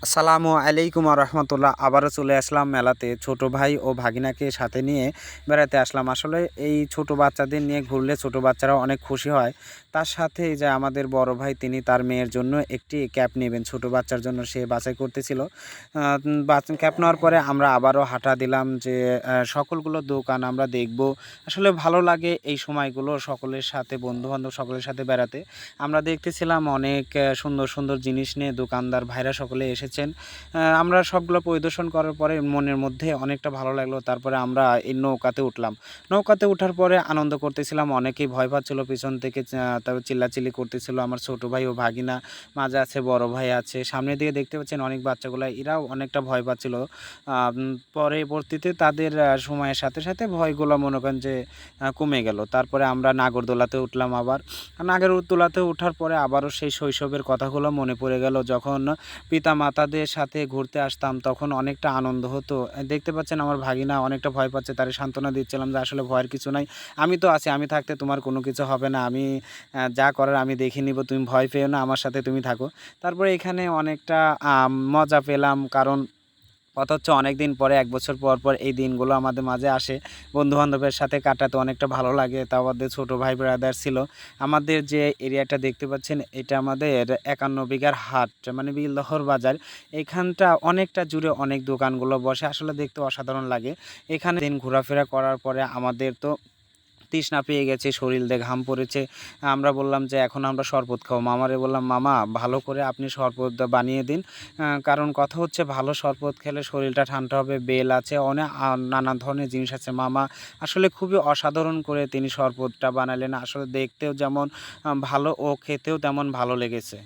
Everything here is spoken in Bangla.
আসসালামু আলাইকুম রহমতুল্লাহ। আবারও চলে আসলাম মেলাতে, ছোট ভাই ও ভাগিনাকে সাথে নিয়ে বেড়াতে আসলাম। আসলে এই ছোট বাচ্চাদের নিয়ে ঘুরলে ছোট বাচ্চারা অনেক খুশি হয়। তার সাথে যে আমাদের বড় ভাই, তিনি তার মেয়ের জন্য একটি ক্যাপ নেবেন, ছোট বাচ্চার জন্য সে বাছাই করতেছিল। ক্যাপ নেওয়ার পরে আমরা আবারও হাঁটা দিলাম যে সকলগুলো দোকান আমরা দেখব। আসলে ভালো লাগে এই সময়গুলো সকলের সাথে, বন্ধুবান্ধব সকলের সাথে বেড়াতে। আমরা দেখতেছিলাম অনেক সুন্দর সুন্দর জিনিস নিয়ে দোকানদার ভাইরা সকলে এসেছেন। আমরা সবগুলো পরিদর্শন করার পরে মনের মধ্যে অনেকটা ভালো লাগলো। তারপরে আমরা এই নৌকাতে উঠলাম। নৌকাতে ওঠার পরে আনন্দ করতেছিলাম। অনেকেই ভয় পাচ্ছিল পিছন থেকে, তারপর চিল্লাচিল্লি করতেছিল। আমার ছোট ভাই ও ভাগিনা, মাঝে আছে বড় ভাই আছে, সামনের দিকে দেখতে পাচ্ছেন অনেক বাচ্চাগুলো, এরাও অনেকটা ভয় পাচ্ছিল। পরবর্তীতে তাদের সময়ের সাথে সাথে ভয়গুলো মনে করেন যে কমে গেল। তারপরে আমরা নাগরদোলাতে উঠলাম। আবার নাগরদোলাতে ওঠার পরে আবারও সেই শৈশবের কথাগুলো মনে পড়ে গেল। যখন পিতা মাতাদের সাথে ঘুরতে আসতাম তখন অনেকটা আনন্দ হতো। দেখতে পাচ্ছেন আমার ভাগিনা অনেকটা ভয় পাচ্ছে, তারে সান্ত্বনা দিচ্ছিলাম যে আসলে ভয়ের কিছু নাই, আমি তো আছি, আমি থাকতে তোমার কোনো কিছু হবে না, আমি যা করার আমি দেখে নিব, তুমি ভয় পেও না, আমার সাথে তুমি থাকো। তারপরে এখানে অনেকটা মজা পেলাম, কারণ কথা হচ্ছে অনেক দিন পরে, 1 বছর পর পর এই দিনগুলো আমাদের মাঝে আসে। বন্ধুবান্ধবের সাথে কাটাতে অনেকটা ভালো লাগে। তা আমাদের ছোটো ভাই ব্রাদার ছিল। আমাদের যে এরিয়াটা দেখতে পাচ্ছেন, এটা আমাদের 51 বিঘার হাট, মানে বিলদহর বাজার। এখানটা অনেকটা জুড়ে অনেক দোকানগুলো বসে, আসলে দেখতে অসাধারণ লাগে। এখানে দিন ঘোরাফেরা করার পরে আমাদের তো তৃষ্ণা পেয়ে গেছে, শরীর দিয়ে ঘাম পড়েছে। আমরা বললাম যে এখন আমরা শরবত খাবো। মামারে বললাম, মামা ভালো করে আপনি শরবত বানিয়ে দিন। কারণ কথা হচ্ছে ভালো শরবত খেলে শরীরটা ঠান্ডা হবে। বেল আছে, অনেক নানা ধরনের জিনিস আছে। মামা আসলে খুবই অসাধারণ করে তিনি শরবতটা বানালেন। আসলে দেখতেও যেমন ভালো ও খেতেও তেমন ভালো লেগেছে।